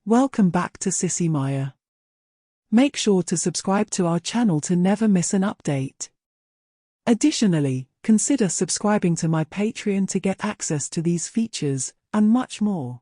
Welcome back to Sissy Maya. Make sure to subscribe to our channel to never miss an update. Additionally, consider subscribing to my Patreon to get access to these features, and much more.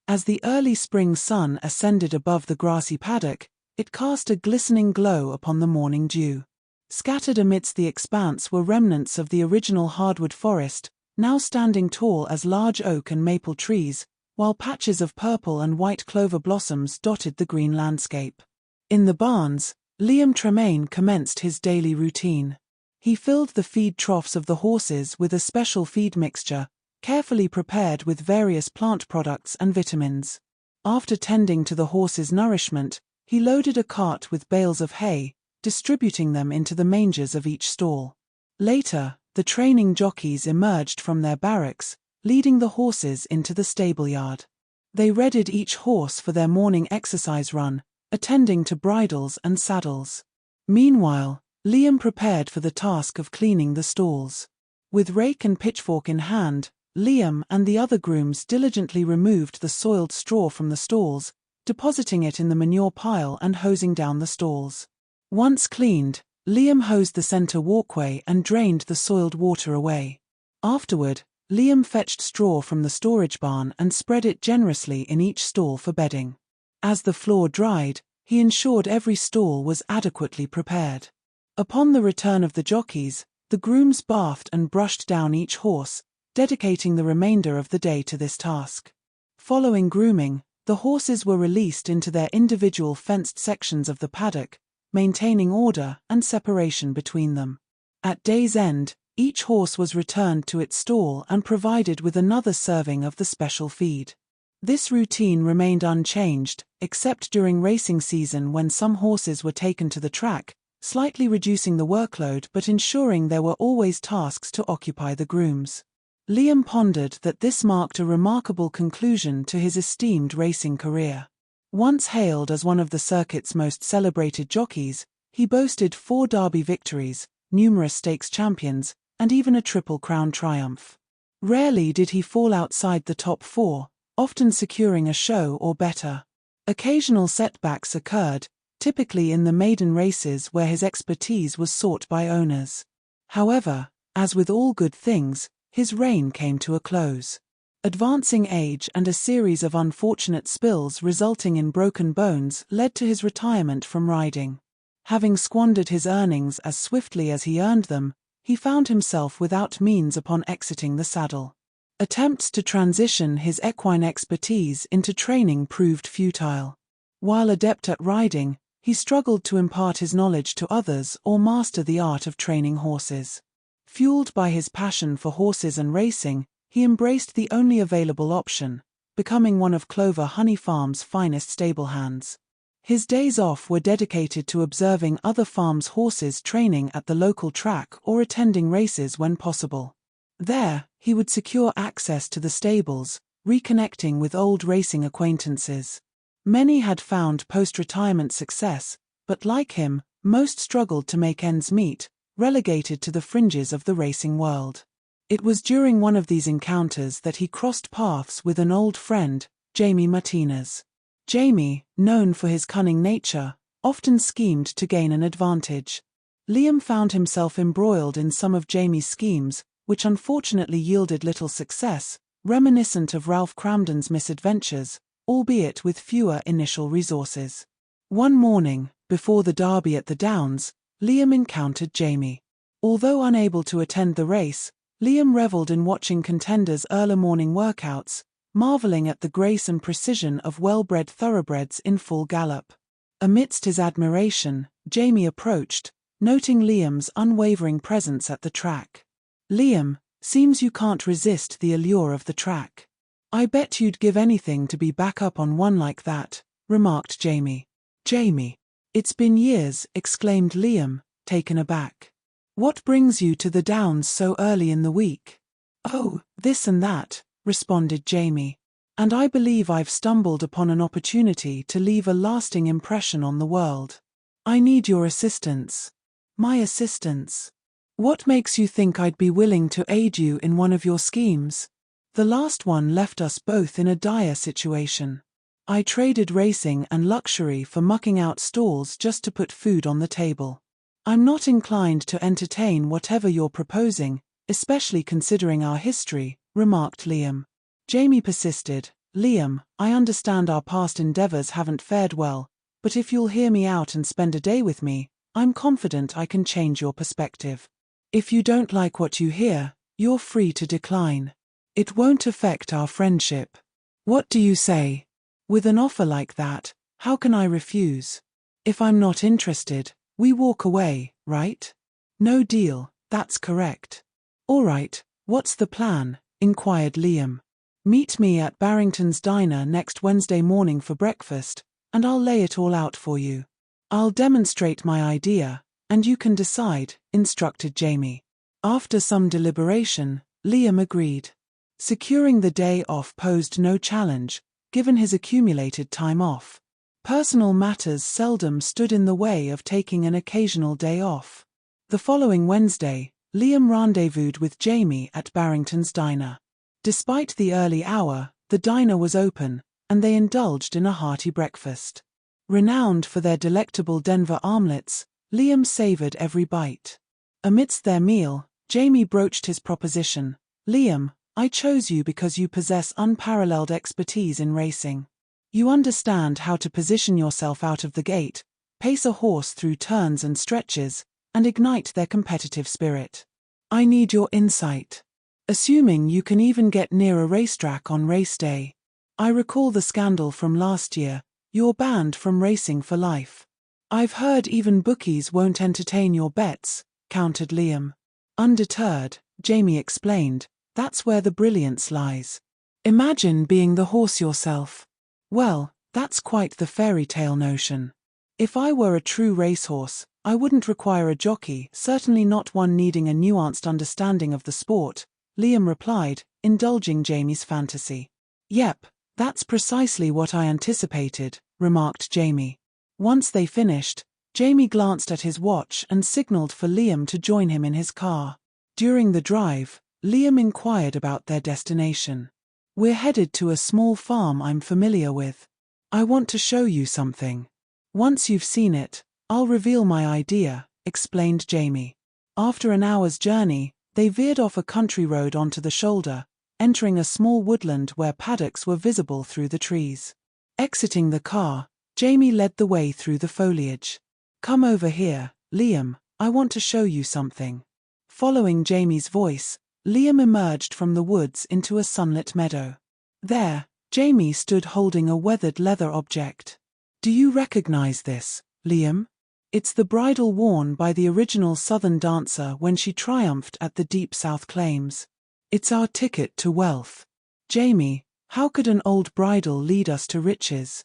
As the early spring sun ascended above the grassy paddock, it cast a glistening glow upon the morning dew. Scattered amidst the expanse were remnants of the original hardwood forest, now standing tall as large oak and maple trees, while patches of purple and white clover blossoms dotted the green landscape. In the barns, Liam Tremaine commenced his daily routine. He filled the feed troughs of the horses with a special feed mixture, carefully prepared with various plant products and vitamins. After tending to the horses' nourishment, he loaded a cart with bales of hay, distributing them into the mangers of each stall. Later, the training jockeys emerged from their barracks, leading the horses into the stableyard. They readied each horse for their morning exercise run, attending to bridles and saddles. Meanwhile, Liam prepared for the task of cleaning the stalls. With rake and pitchfork in hand, Liam and the other grooms diligently removed the soiled straw from the stalls, depositing it in the manure pile and hosing down the stalls. Once cleaned, Liam hosed the center walkway and drained the soiled water away. Afterward, Liam fetched straw from the storage barn and spread it generously in each stall for bedding. As the floor dried, he ensured every stall was adequately prepared. Upon the return of the jockeys, the grooms bathed and brushed down each horse, dedicating the remainder of the day to this task. Following grooming, the horses were released into their individual fenced sections of the paddock, maintaining order and separation between them. At day's end, each horse was returned to its stall and provided with another serving of the special feed. This routine remained unchanged, except during racing season when some horses were taken to the track, slightly reducing the workload but ensuring there were always tasks to occupy the grooms. Liam pondered that this marked a remarkable conclusion to his esteemed racing career. Once hailed as one of the circuit's most celebrated jockeys, he boasted 4 Derby victories, numerous stakes champions, and even a Triple Crown triumph. Rarely did he fall outside the top 4, often securing a show or better. Occasional setbacks occurred, typically in the maiden races where his expertise was sought by owners. However, as with all good things, his reign came to a close. Advancing age and a series of unfortunate spills resulting in broken bones led to his retirement from riding. Having squandered his earnings as swiftly as he earned them, he found himself without means upon exiting the saddle. Attempts to transition his equine expertise into training proved futile. While adept at riding, he struggled to impart his knowledge to others or master the art of training horses. Fueled by his passion for horses and racing, he embraced the only available option, becoming one of Clover Honey Farm's finest stable hands. His days off were dedicated to observing other farms' horses training at the local track or attending races when possible. There, he would secure access to the stables, reconnecting with old racing acquaintances. Many had found post-retirement success, but like him, most struggled to make ends meet, relegated to the fringes of the racing world. It was during one of these encounters that he crossed paths with an old friend, Jamie Martinez. Jamie, known for his cunning nature, often schemed to gain an advantage. Liam found himself embroiled in some of Jamie's schemes, which unfortunately yielded little success, reminiscent of Ralph Cramden's misadventures, albeit with fewer initial resources. One morning, before the Derby at the Downs, Liam encountered Jamie. Although unable to attend the race, Liam reveled in watching contenders' early morning workouts, marveling at the grace and precision of well-bred thoroughbreds in full gallop. Amidst his admiration, Jamie approached, noting Liam's unwavering presence at the track. "Liam, seems you can't resist the allure of the track. I bet you'd give anything to be back up on one like that," remarked Jamie. "Jamie, it's been years," exclaimed Liam, taken aback. "What brings you to the Downs so early in the week?" "Oh, this and that," responded Jamie. "And I believe I've stumbled upon an opportunity to leave a lasting impression on the world. I need your assistance." "My assistance? What makes you think I'd be willing to aid you in one of your schemes? The last one left us both in a dire situation." I traded racing and luxury for mucking out stalls just to put food on the table. I'm not inclined to entertain whatever you're proposing, especially considering our history, remarked Liam. Jamie persisted. Liam, I understand our past endeavors haven't fared well, but if you'll hear me out and spend a day with me, I'm confident I can change your perspective. If you don't like what you hear, you're free to decline. It won't affect our friendship. What do you say? With an offer like that, how can I refuse? If I'm not interested, we walk away, right? No deal, that's correct. All right, what's the plan? Inquired Liam. Meet me at Barrington's Diner next Wednesday morning for breakfast, and I'll lay it all out for you. I'll demonstrate my idea, and you can decide, instructed Jamie. After some deliberation, Liam agreed. Securing the day off posed no challenge, given his accumulated time off. Personal matters seldom stood in the way of taking an occasional day off. The following Wednesday, Liam rendezvoused with Jamie at Barrington's Diner. Despite the early hour, the diner was open, and they indulged in a hearty breakfast. Renowned for their delectable Denver omelets, Liam savored every bite. Amidst their meal, Jamie broached his proposition. Liam, I chose you because you possess unparalleled expertise in racing. You understand how to position yourself out of the gate, pace a horse through turns and stretches, and ignite their competitive spirit. I need your insight. Assuming you can even get near a racetrack on race day. I recall the scandal from last year, you're banned from racing for life. I've heard even bookies won't entertain your bets, countered Liam. Undeterred, Jamie explained, that's where the brilliance lies. Imagine being the horse yourself. Well, that's quite the fairy tale notion. If I were a true racehorse, I wouldn't require a jockey, certainly not one needing a nuanced understanding of the sport, Liam replied, indulging Jamie's fantasy. Yep, that's precisely what I anticipated, remarked Jamie. Once they finished, Jamie glanced at his watch and signaled for Liam to join him in his car. During the drive, Liam inquired about their destination. We're headed to a small farm I'm familiar with. I want to show you something. Once you've seen it, I'll reveal my idea, explained Jamie. After an hour's journey, they veered off a country road onto the shoulder, entering a small woodland where paddocks were visible through the trees. Exiting the car, Jamie led the way through the foliage. Come over here, Liam, I want to show you something. Following Jamie's voice, Liam emerged from the woods into a sunlit meadow. There, Jamie stood holding a weathered leather object. Do you recognize this, Liam? It's the bridle worn by the original Southern dancer when she triumphed at the Deep South Claims. It's our ticket to wealth. Jamie, how could an old bridle lead us to riches?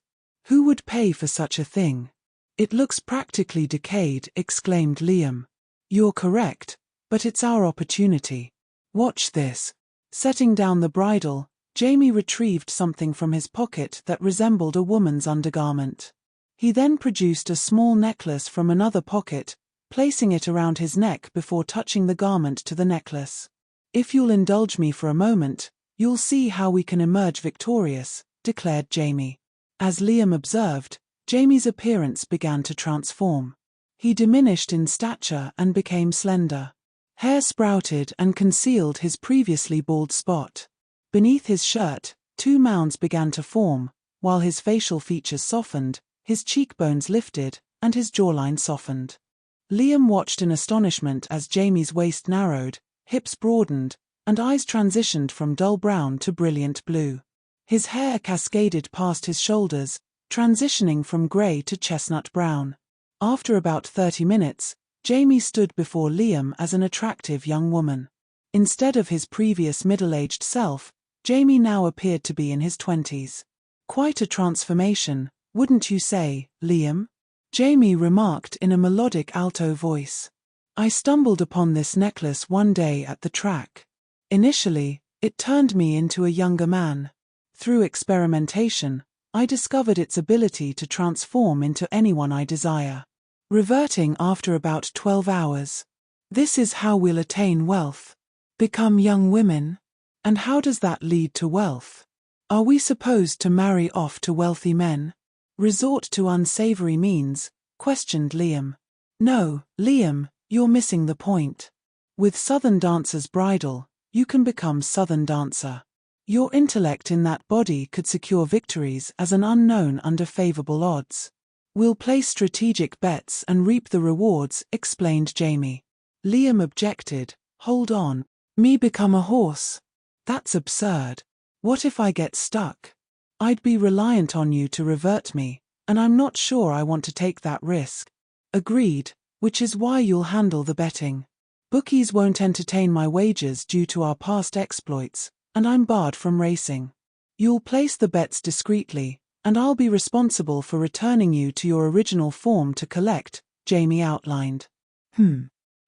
Who would pay for such a thing? It looks practically decayed, exclaimed Liam. You're correct, but it's our opportunity. Watch this. Setting down the bridle, Jamie retrieved something from his pocket that resembled a woman's undergarment. He then produced a small necklace from another pocket, placing it around his neck before touching the garment to the necklace. If you'll indulge me for a moment, you'll see how we can emerge victorious, declared Jamie. As Liam observed, Jamie's appearance began to transform. He diminished in stature and became slender. Hair sprouted and concealed his previously bald spot. Beneath his shirt, two mounds began to form, while his facial features softened, his cheekbones lifted, and his jawline softened. Liam watched in astonishment as Jamie's waist narrowed, hips broadened, and eyes transitioned from dull brown to brilliant blue. His hair cascaded past his shoulders, transitioning from grey to chestnut brown. After about 30 minutes, Jamie stood before Liam as an attractive young woman. Instead of his previous middle-aged self, Jamie now appeared to be in his 20s. Quite a transformation, wouldn't you say, Liam? Jamie remarked in a melodic alto voice. I stumbled upon this necklace one day at the track. Initially, it turned me into a younger man. Through experimentation, I discovered its ability to transform into anyone I desire. Reverting after about 12 hours. This is how we'll attain wealth. Become young women. And how does that lead to wealth? Are we supposed to marry off to wealthy men? Resort to unsavory means? Questioned Liam. No, Liam, you're missing the point. With Southern Dancer's bridle, you can become Southern Dancer. Your intellect in that body could secure victories as an unknown under favorable odds. We'll place strategic bets and reap the rewards, explained Jamie. Liam objected. Hold on. Me become a horse? That's absurd. What if I get stuck? I'd be reliant on you to revert me, and I'm not sure I want to take that risk. Agreed, which is why you'll handle the betting. Bookies won't entertain my wagers due to our past exploits, and I'm barred from racing. You'll place the bets discreetly, and I'll be responsible for returning you to your original form to collect, Jamie outlined.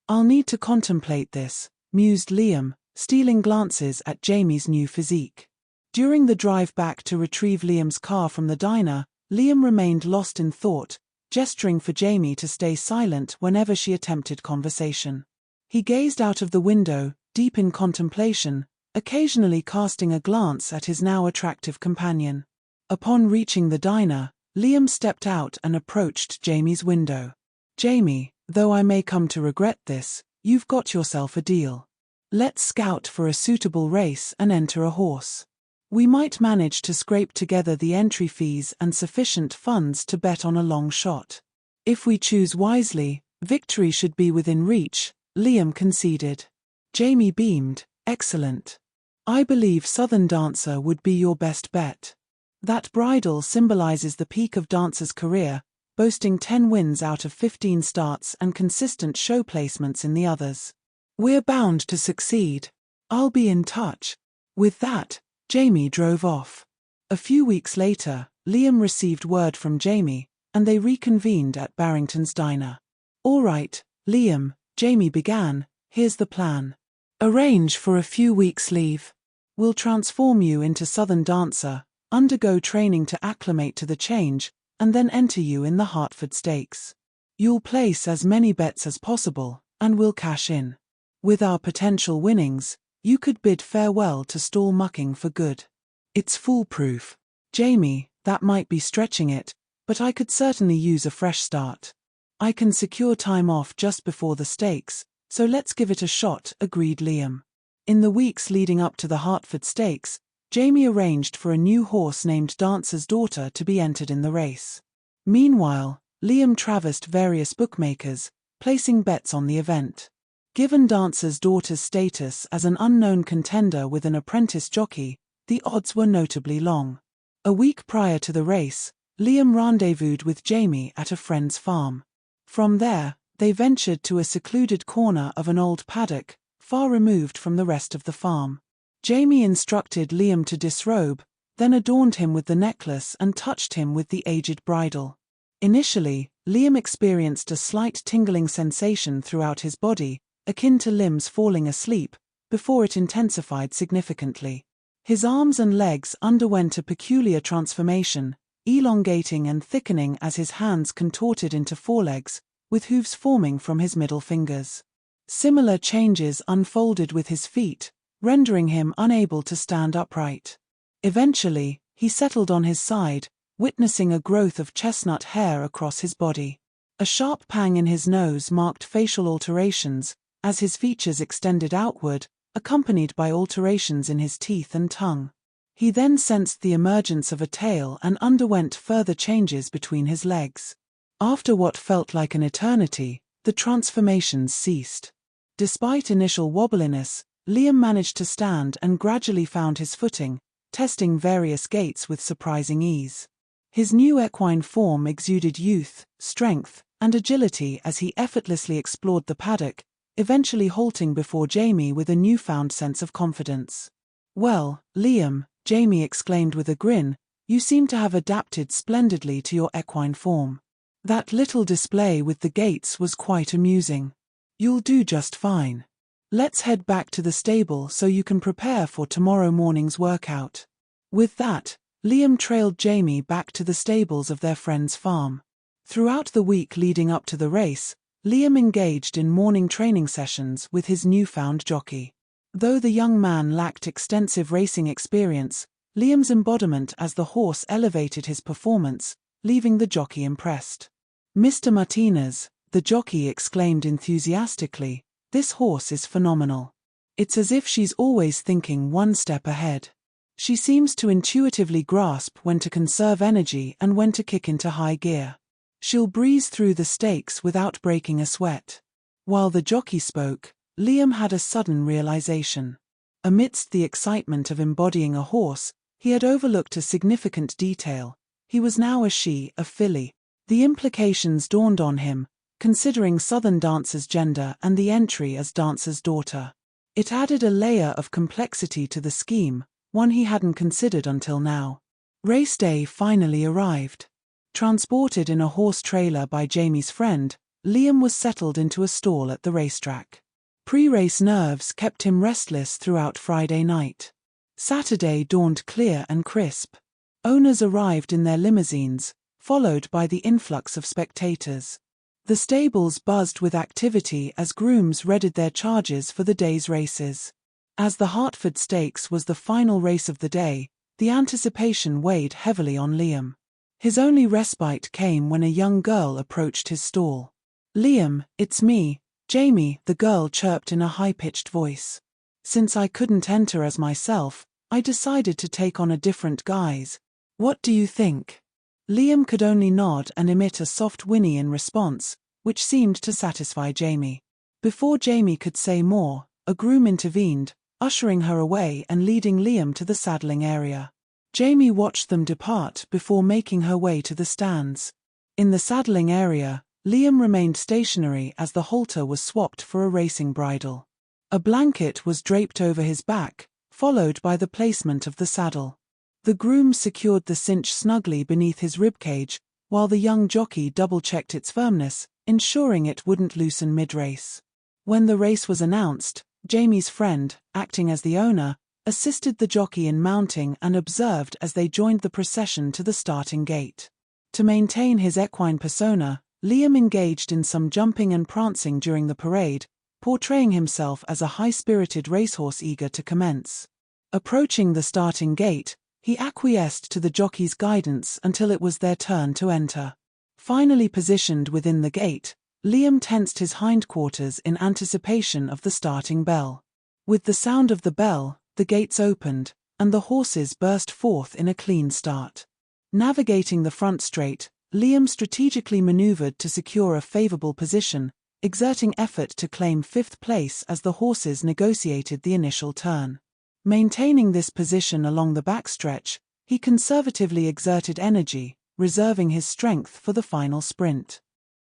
I'll need to contemplate this, mused Liam, stealing glances at Jamie's new physique. During the drive back to retrieve Liam's car from the diner, Liam remained lost in thought, gesturing for Jamie to stay silent whenever she attempted conversation. He gazed out of the window, deep in contemplation, occasionally casting a glance at his now attractive companion. Upon reaching the diner, Liam stepped out and approached Jamie's window. Jamie, though I may come to regret this, you've got yourself a deal. Let's scout for a suitable race and enter a horse. We might manage to scrape together the entry fees and sufficient funds to bet on a long shot. If we choose wisely, victory should be within reach, Liam conceded. Jamie beamed. Excellent. I believe Southern Dancer would be your best bet. That bridle symbolizes the peak of Dancer's career, boasting 10 wins out of 15 starts and consistent show placements in the others. We're bound to succeed. I'll be in touch. With that, Jamie drove off. A few weeks later, Liam received word from Jamie, and they reconvened at Barrington's diner. All right, Liam, Jamie began, here's the plan. Arrange for a few weeks' leave. We'll transform you into Southern Dancer, undergo training to acclimate to the change, and then enter you in the Hartford Stakes. You'll place as many bets as possible, and we'll cash in. With our potential winnings, you could bid farewell to stall mucking for good. It's foolproof. Jamie, that might be stretching it, but I could certainly use a fresh start. I can secure time off just before the stakes, so let's give it a shot, agreed Liam. In the weeks leading up to the Hartford Stakes, Jamie arranged for a new horse named Dancer's Daughter to be entered in the race. Meanwhile, Liam traversed various bookmakers, placing bets on the event. Given Dancer's Daughter's status as an unknown contender with an apprentice jockey, the odds were notably long. A week prior to the race, Liam rendezvoused with Jamie at a friend's farm. From there, they ventured to a secluded corner of an old paddock, far removed from the rest of the farm. Jamie instructed Liam to disrobe, then adorned him with the necklace and touched him with the aged bridle. Initially, Liam experienced a slight tingling sensation throughout his body, akin to limbs falling asleep, before it intensified significantly. His arms and legs underwent a peculiar transformation, elongating and thickening as his hands contorted into forelegs, with hooves forming from his middle fingers. Similar changes unfolded with his feet, rendering him unable to stand upright. Eventually, he settled on his side, witnessing a growth of chestnut hair across his body. A sharp pang in his nose marked facial alterations, as his features extended outward, accompanied by alterations in his teeth and tongue. He then sensed the emergence of a tail and underwent further changes between his legs. After what felt like an eternity, the transformations ceased. Despite initial wobbliness, Liam managed to stand and gradually found his footing, testing various gaits with surprising ease. His new equine form exuded youth, strength, and agility as he effortlessly explored the paddock, eventually halting before Jamie with a newfound sense of confidence. "Well, Liam," Jamie exclaimed with a grin, "you seem to have adapted splendidly to your equine form. That little display with the gaits was quite amusing. You'll do just fine. Let's head back to the stable so you can prepare for tomorrow morning's workout." With that, Liam trailed Jamie back to the stables of their friend's farm. Throughout the week leading up to the race, Liam engaged in morning training sessions with his newfound jockey. Though the young man lacked extensive racing experience, Liam's embodiment as the horse elevated his performance, leaving the jockey impressed. "Mr. Martinez," the jockey exclaimed enthusiastically, "this horse is phenomenal. It's as if she's always thinking one step ahead. She seems to intuitively grasp when to conserve energy and when to kick into high gear. She'll breeze through the stakes without breaking a sweat." While the jockey spoke, Liam had a sudden realization. Amidst the excitement of embodying a horse, he had overlooked a significant detail. He was now a filly. The implications dawned on him, considering Southern Dancer's gender and the entry as Dancer's daughter. It added a layer of complexity to the scheme, one he hadn't considered until now. Race day finally arrived. Transported in a horse trailer by Jamie's friend, Liam was settled into a stall at the racetrack. Pre-race nerves kept him restless throughout Friday night. Saturday dawned clear and crisp. Owners arrived in their limousines, followed by the influx of spectators. The stables buzzed with activity as grooms readied their charges for the day's races. As the Hertford Stakes was the final race of the day, the anticipation weighed heavily on Liam. His only respite came when a young girl approached his stall. "Liam, it's me, Jamie," the girl chirped in a high-pitched voice. "Since I couldn't enter as myself, I decided to take on a different guise. What do you think?" Liam could only nod and emit a soft whinny in response, which seemed to satisfy Jamie. Before Jamie could say more, a groom intervened, ushering her away and leading Liam to the saddling area. Jamie watched them depart before making her way to the stands. In the saddling area, Liam remained stationary as the halter was swapped for a racing bridle. A blanket was draped over his back, followed by the placement of the saddle. The groom secured the cinch snugly beneath his ribcage, while the young jockey double-checked its firmness, ensuring it wouldn't loosen mid-race. When the race was announced, Jamie's friend, acting as the owner, assisted the jockey in mounting and observed as they joined the procession to the starting gate. To maintain his equine persona, Liam engaged in some jumping and prancing during the parade, portraying himself as a high-spirited racehorse eager to commence. Approaching the starting gate, he acquiesced to the jockey's guidance until it was their turn to enter. Finally positioned within the gate, Liam tensed his hindquarters in anticipation of the starting bell. With the sound of the bell, the gates opened, and the horses burst forth in a clean start. Navigating the front straight, Liam strategically maneuvered to secure a favorable position, exerting effort to claim fifth place as the horses negotiated the initial turn. Maintaining this position along the backstretch, he conservatively exerted energy, reserving his strength for the final sprint.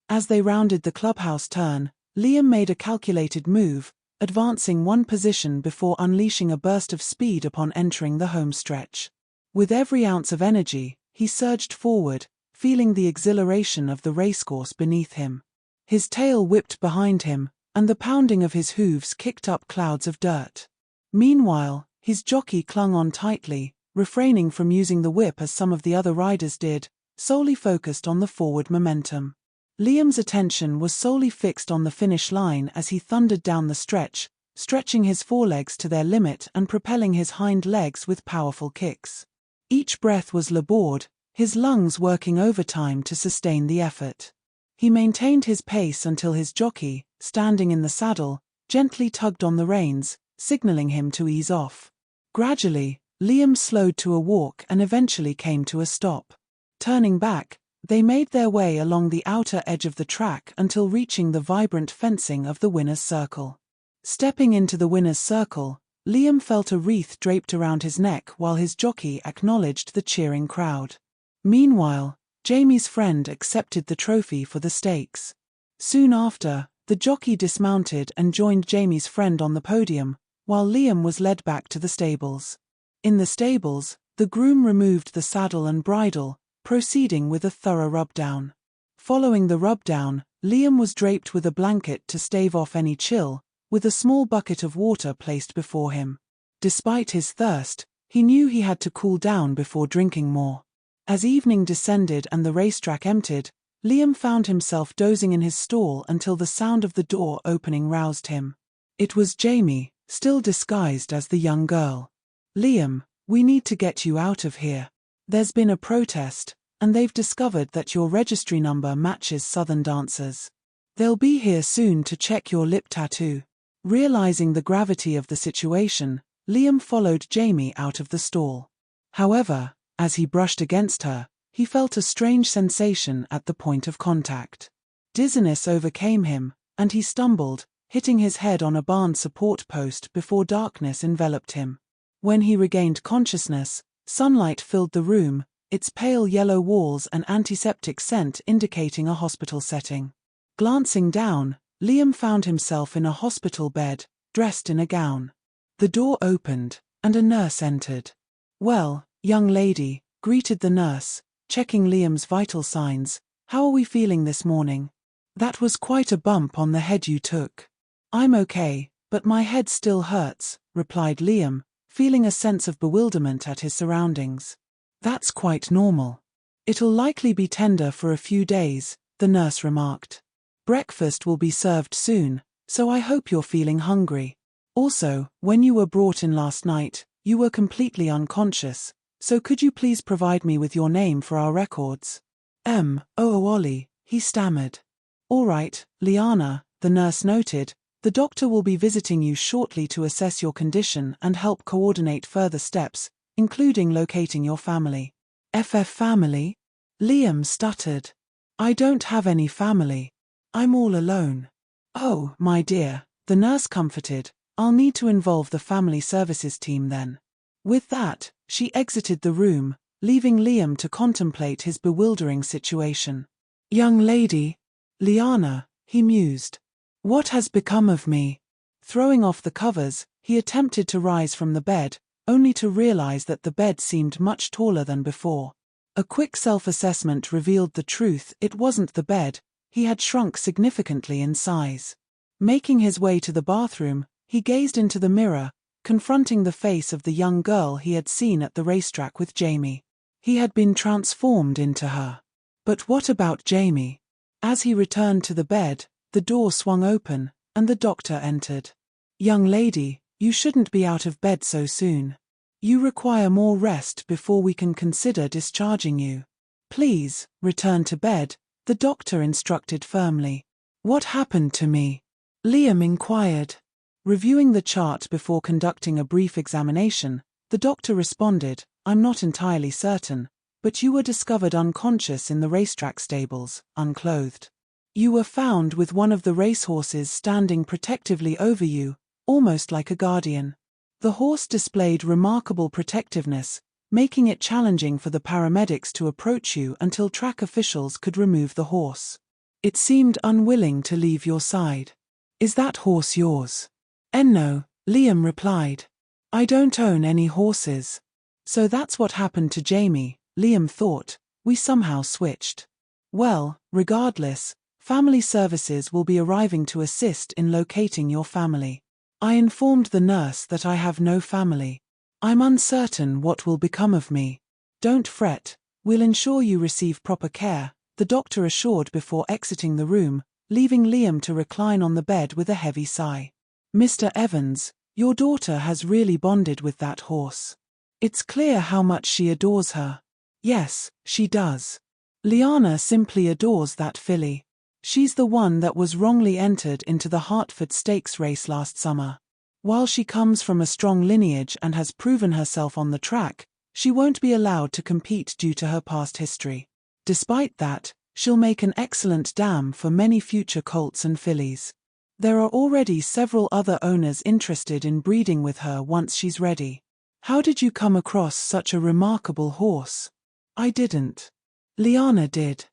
As they rounded the clubhouse turn, Liam made a calculated move, advancing one position before unleashing a burst of speed upon entering the home stretch. With every ounce of energy, he surged forward, feeling the exhilaration of the racecourse beneath him. His tail whipped behind him, and the pounding of his hooves kicked up clouds of dirt. Meanwhile, his jockey clung on tightly, refraining from using the whip as some of the other riders did, solely focused on the forward momentum. Liam's attention was solely fixed on the finish line as he thundered down the stretch, stretching his forelegs to their limit and propelling his hind legs with powerful kicks. Each breath was labored, his lungs working overtime to sustain the effort. He maintained his pace until his jockey, standing in the saddle, gently tugged on the reins, signaling him to ease off. Gradually, Liam slowed to a walk and eventually came to a stop. Turning back, they made their way along the outer edge of the track until reaching the vibrant fencing of the winner's circle. Stepping into the winner's circle, Liam felt a wreath draped around his neck while his jockey acknowledged the cheering crowd. Meanwhile, Jamie's friend accepted the trophy for the stakes. Soon after, the jockey dismounted and joined Jamie's friend on the podium, while Liam was led back to the stables. In the stables, the groom removed the saddle and bridle, proceeding with a thorough rub-down. Following the rub-down, Liam was draped with a blanket to stave off any chill, with a small bucket of water placed before him. Despite his thirst, he knew he had to cool down before drinking more. As evening descended and the racetrack emptied, Liam found himself dozing in his stall until the sound of the door opening roused him. It was Jamie, still disguised as the young girl. "Liam, We need to get you out of here. There's been a protest, and they've discovered that your registry number matches Southern dancers. They'll be here soon to check your lip tattoo. Realizing the gravity of the situation, Liam followed Jamie out of the stall. However, as he brushed against her, he felt a strange sensation at the point of contact. Dizziness overcame him, and he stumbled, hitting his head on a barn support post before darkness enveloped him. When he regained consciousness, sunlight filled the room, its pale yellow walls and antiseptic scent indicating a hospital setting. Glancing down, Liam found himself in a hospital bed, dressed in a gown. The door opened, and a nurse entered. "Well, young lady," greeted the nurse, checking Liam's vital signs, "how are we feeling this morning? That was quite a bump on the head you took." "I'm okay, but my head still hurts," replied Liam, feeling a sense of bewilderment at his surroundings. "That's quite normal. It'll likely be tender for a few days," the nurse remarked. "Breakfast will be served soon, so I hope you're feeling hungry. Also, when you were brought in last night, you were completely unconscious, so could you please provide me with your name for our records?" Ollie," he stammered. "All right, Liana," the nurse noted, "the doctor will be visiting you shortly to assess your condition and help coordinate further steps, including locating your family." Family? Liam stuttered. "I don't have any family. I'm all alone." "Oh, my dear," the nurse comforted, "I'll need to involve the family services team then." With that, she exited the room, leaving Liam to contemplate his bewildering situation. "Young lady, Liana," he mused. "What has become of me?" Throwing off the covers, he attempted to rise from the bed, only to realize that the bed seemed much taller than before. A quick self-assessment revealed the truth: it wasn't the bed, he had shrunk significantly in size. Making his way to the bathroom, he gazed into the mirror, confronting the face of the young girl he had seen at the racetrack with Jamie. He had been transformed into her. But what about Jamie? As he returned to the bed, the door swung open, and the doctor entered. "Young lady, you shouldn't be out of bed so soon. You require more rest before we can consider discharging you. Please, return to bed," the doctor instructed firmly. "What happened to me?" Liam inquired. Reviewing the chart before conducting a brief examination, the doctor responded, "I'm not entirely certain, but you were discovered unconscious in the racetrack stables, unclothed. You were found with one of the racehorses standing protectively over you, almost like a guardian. The horse displayed remarkable protectiveness, making it challenging for the paramedics to approach you until track officials could remove the horse. It seemed unwilling to leave your side. Is that horse yours?" "No," Liam replied. "I don't own any horses." So that's what happened to Jamie, Liam thought. We somehow switched. Well, regardless, family services will be arriving to assist in locating your family. I informed the nurse that I have no family. I'm uncertain what will become of me. Don't fret, we'll ensure you receive proper care, the doctor assured before exiting the room, leaving Liam to recline on the bed with a heavy sigh. "Mr. Evans, your daughter has really bonded with that horse. It's clear how much she adores her." "Yes, she does. Liana simply adores that filly. She's the one that was wrongly entered into the Hartford Stakes race last summer. While she comes from a strong lineage and has proven herself on the track, she won't be allowed to compete due to her past history. Despite that, she'll make an excellent dam for many future colts and fillies. There are already several other owners interested in breeding with her once she's ready." "How did you come across such a remarkable horse?" "I didn't. Liana did.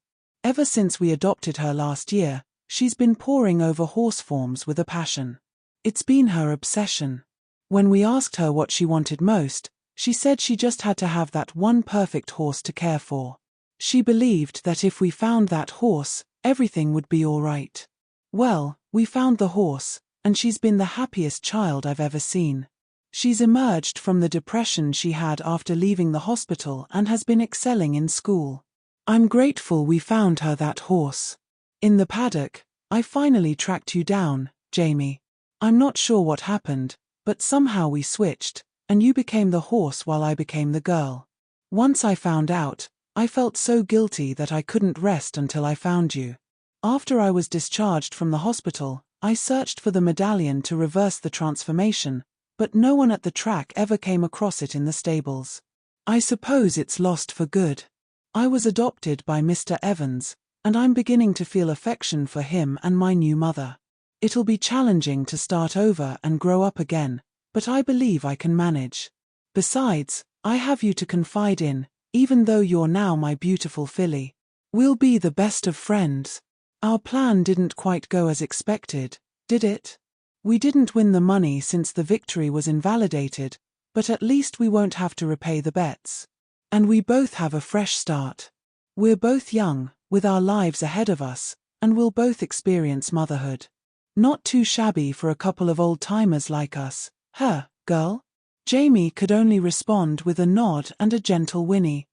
Ever since we adopted her last year, she's been poring over horse forms with a passion. It's been her obsession. When we asked her what she wanted most, she said she just had to have that one perfect horse to care for. She believed that if we found that horse, everything would be all right. Well, we found the horse, and she's been the happiest child I've ever seen. She's emerged from the depression she had after leaving the hospital and has been excelling in school. I'm grateful we found her that horse. In the paddock, I finally tracked you down, Jamie. I'm not sure what happened, but somehow we switched, And you became the horse while I became the girl. Once I found out, I felt so guilty that I couldn't rest until I found you. After I was discharged from the hospital, I searched for the medallion to reverse the transformation, but no one at the track ever came across it in the stables. I suppose it's lost for good. I was adopted by Mr. Evans, and I'm beginning to feel affection for him and my new mother. It'll be challenging to start over and grow up again, but I believe I can manage. Besides, I have you to confide in, even though you're now my beautiful filly. We'll be the best of friends. Our plan didn't quite go as expected, did it? We didn't win the money since the victory was invalidated, but at least we won't have to repay the bets. And we both have a fresh start. We're both young, with our lives ahead of us, and we'll both experience motherhood. Not too shabby for a couple of old-timers like us, huh, girl? Jamie could only respond with a nod and a gentle whinny.